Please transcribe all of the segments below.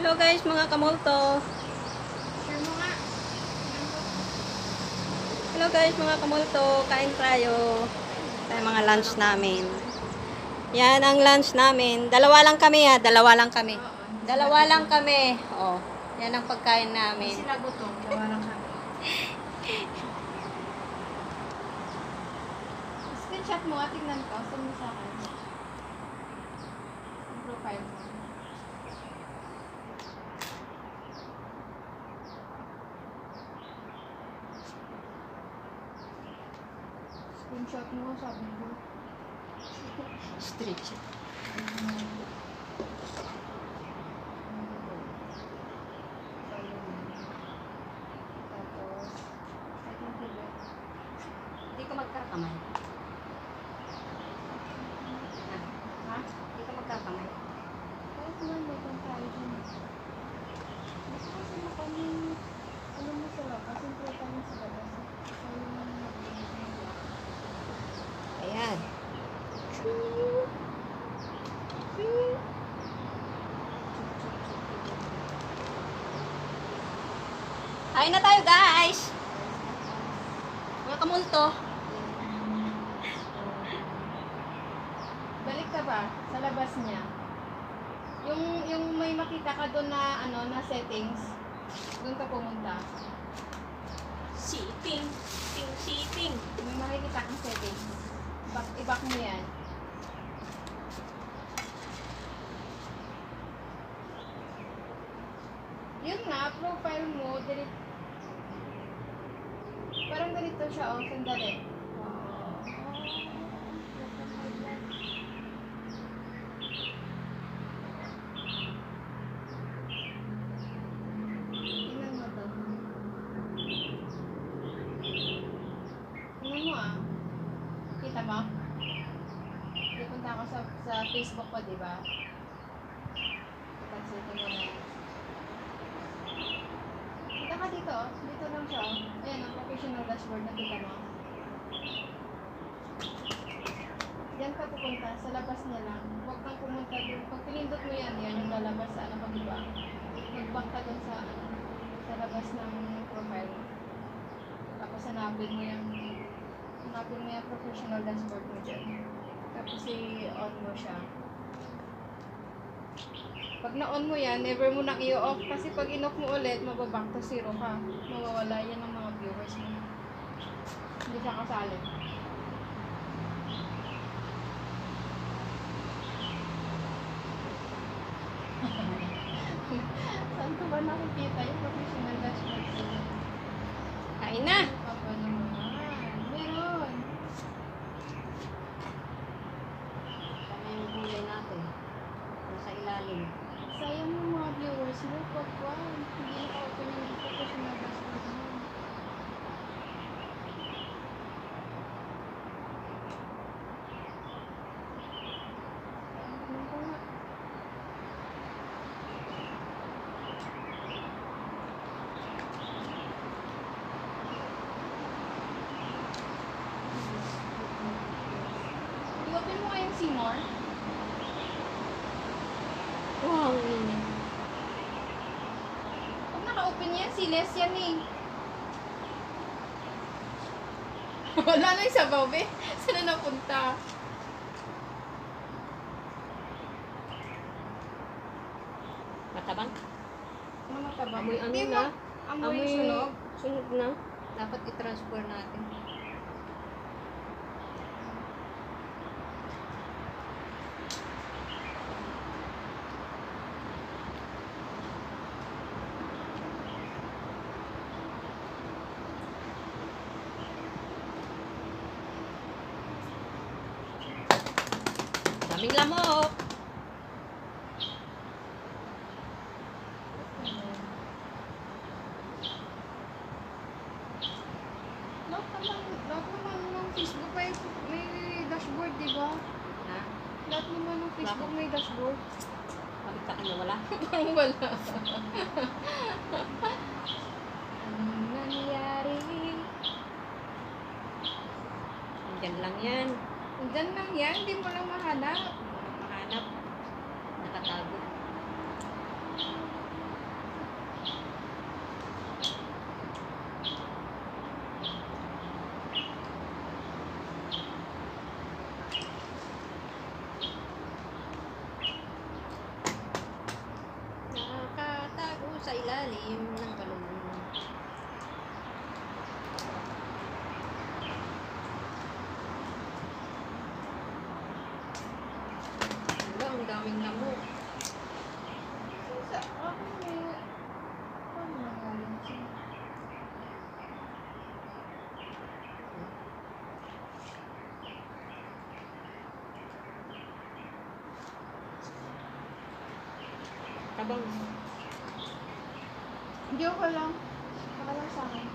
Hello guys, mga kamulto. Hello guys, mga kamulto. Kain tayo. Ito yung mga lunch namin. Yan ang lunch namin. Dalawa lang kami ha. Dalawa lang kami. Dalawa lang kami. Oh, yan ang pagkain namin. Sila gutom. Dalawa lang kami. Screenshot mo at tingnan ko. Send mo sa akin. Ang profile mo. Screenshot mo, sabi ko. Stretch. Tapos, I think Hindi ka magkakamay. ha? Hindi ka magkakamay. Kahit naman may kang tayo dun. Basta kasi makaming, alam mo sa labas, yung profile mo sa labas. So, Ayan. Kain na tayo guys. Mga kamulto. balik ka ba sa labas niya? Yung may makita ka doon na ano na settings, doon ka pumunta. Sitting. Sitting. May makikita kang settings. I-back mo yan. Yun nga, profile mo, delete. Parang ganito siya, oh, sandali. Tingnan mo to. Tingnan mo ah. Kita mo? Pupunta ako sa Facebook ko, di ba? Ipag-setting mo na. Kita ka dito, oh. Dito lang siya, oh. Ayan, ang professional dashboard na kita mo. Diyan ka pupunta, sa labas niya lang. Huwag kang pumunta doon. Pag pinindot mo yan, yan yung lalabas sa ano pag iba. Mag-back ka doon sa, ano, sa labas ng profile mo. Tapos hanapin mo yung professional dashboard mo dyan. Tapos i-on mo siya. Pag na-on mo yan, never mo nang i-off kasi pag in-off mo ulit, mababack to zero ka. Mawawala yan ng mga viewers mo. Hindi siya kasali. Saan ko ba nakikita yung professional dashboard ko? Kain na. Papa naman. Meron. Kami yung gulay natin. Nasa ilalim. Sayang yung mga viewers mo. Pagka hindi naka-open yung professional dashboard mo. Ano ko nga? I-open mo kayong Seymour. Wow, init. Pag naka-open yan, si Les yan eh. Wala na yung sabaw, be. Saan na napunta? Matabang. Ano mataba? Amoy ano Di na? ba? Amoy sunog. Sunog na. Dapat i-transfer natin. Daming lamok. Lahat naman ng Facebook may dashboard, di ba? Ha? Lahat naman ng Facebook may dashboard. Bakit ka na wala? Parang wala. Anong nangyari? Diyan lang yan. Diyan lang yan, hindi mo lang mahanap. Mahanap. Nakatago. ilalim ng balon. Wala, ang daming lamok. Sa ako may... Ano nangalan siya? Tabang. Hindi okay lang. Baka lang sa akin.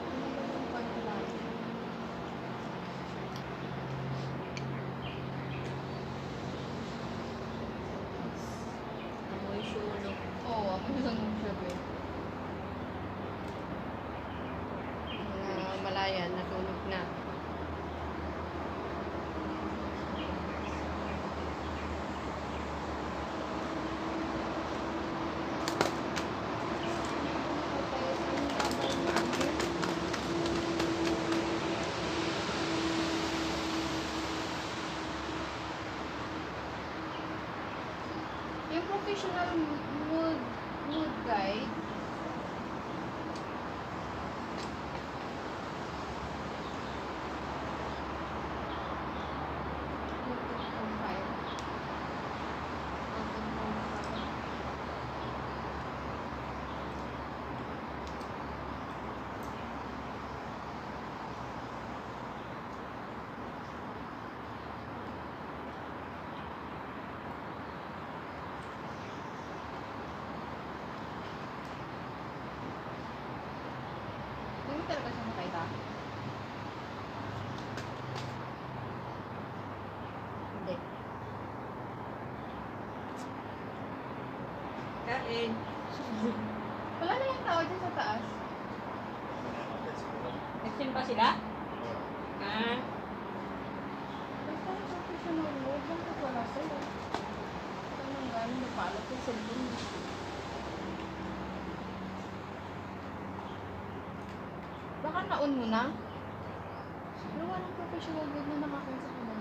Ano ba yung pagkalayo? Amoy sunog. Oo, ako lang nagsabi. Mga malaya, natunog na. Yung professional mood guide, hindi talaga siya makita. Hindi. Kain. Wala na yung tao dyan sa taas. Nagsin pa sila? Ah, Basta yung professional mood, bakit wala sa'yo? Ito nang gano'n napalot yung cellphone mo. Baka naon mo na. Pero walang professional mood na nakakain sa kanila.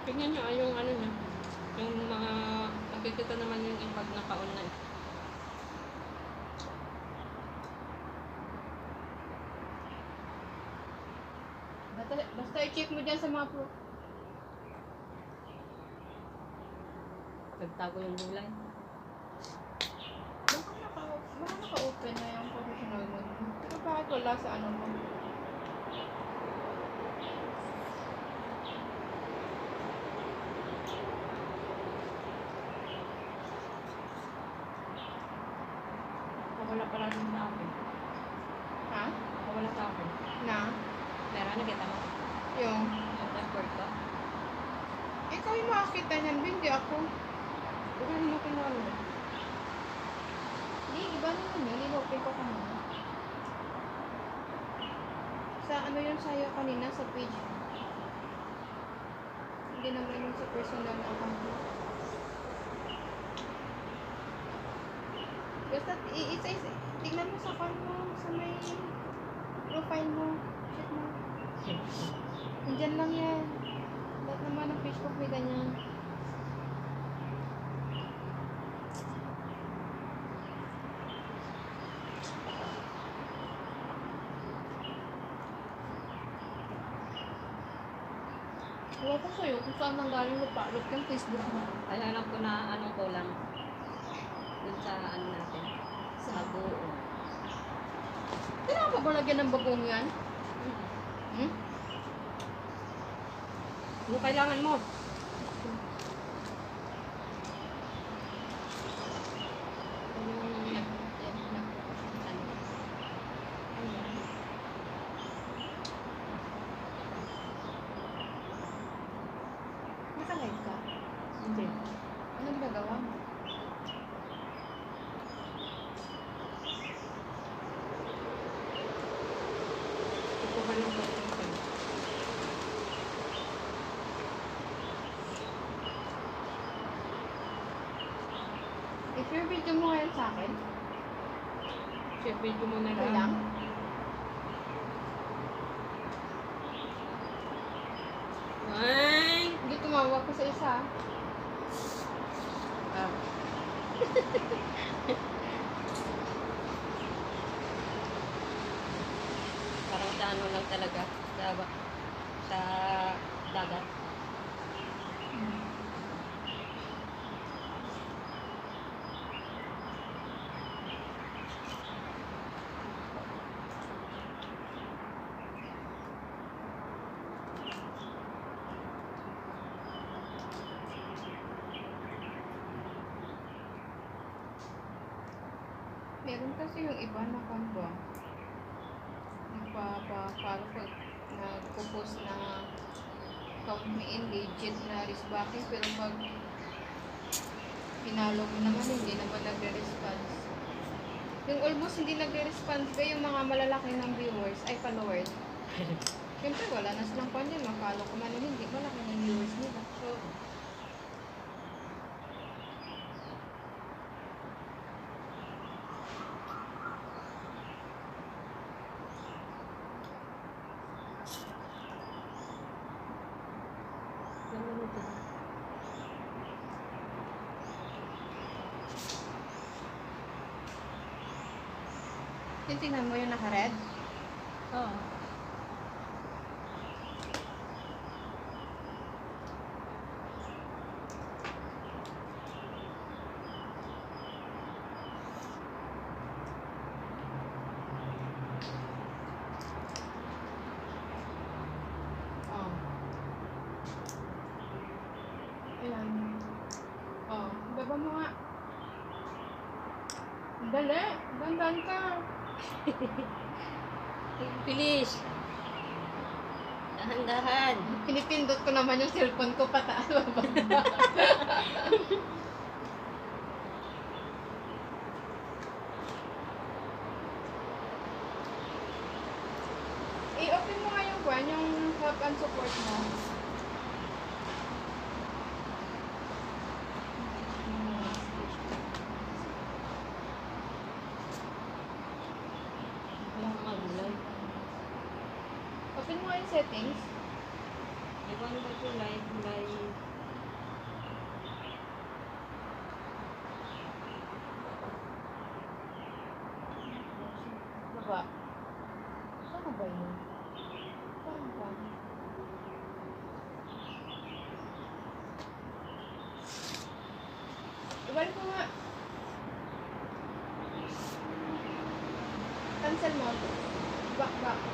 tingnan nyo yung ano niya. Yung mga, nakikita naman yung pag naka-on na. Basta i-check mo dyan sa mga pro... Nagtago yung gulay. Baka naka-open na yung professional mode mo. Pero bakit wala sa ano mo? Wala pala rin sa akin. Ha? Wala sa akin. Na? Pero nakita mo? Yung... Yung dashboard ko. Ikaw yung makakita niyan, hindi ako. Pero hindi mo kinuha. Hindi, iba naman yun. In-open ko kanina. Sa ano yun sa'yo kanina, sa page. Hindi naman yung sa personal na account mo. Basta, tignan mo sa account mo, sa may profile mo. Check mo. Nandyan lang yan. Lahat naman ng Facebook may ganyan. Ewan ko sa'yo kung saan nanggaling lupalot yung Facebook mo. Ay, alam ko na ano ko lang. Dun sa ano natin. Sa buo. Kailangan pa ba lagyan ng bagong yan? Hmm? Ano kailangan mo? Naka-live ka? Hindi. Ano ginagawa mo? Ito ba yung pagkakas? I-share video mo ngayon sa akin? Share video mo na Okay lang? lang. Ay! Hindi tumawag ko sa isa. Ah. Parang sa ano lang talaga. Sa dagat. Meron kasi yung iba na kamba. Nagpapa-follow pag nagpo-post na count me in, legit na risbacking. Pero pag pinalo mo naman, hindi naman nagre-response. Yung almost hindi nagre-response ba yung mga malalaki ng viewers, ay followers. Siyempre, wala na silang pan yan. Mapalo ko man o hindi, malaki ng viewers nila. So, Ganun ito. tingnan mo yung naka-red. Oo. Oh. Ayan. Oh, baba mo nga. Dali, dandan ka. Bilis. Dahan-dahan. Pinipindot ko naman yung cellphone ko pataas bababa. I-open mo nga yung kwan, yung help and support mo. Wala kang magulay. Open mo nga yung settings. Iwan ba ito live? Baba. Saan ba yun? Saan ba? Ibalik mo nga. Cancel mo. Back.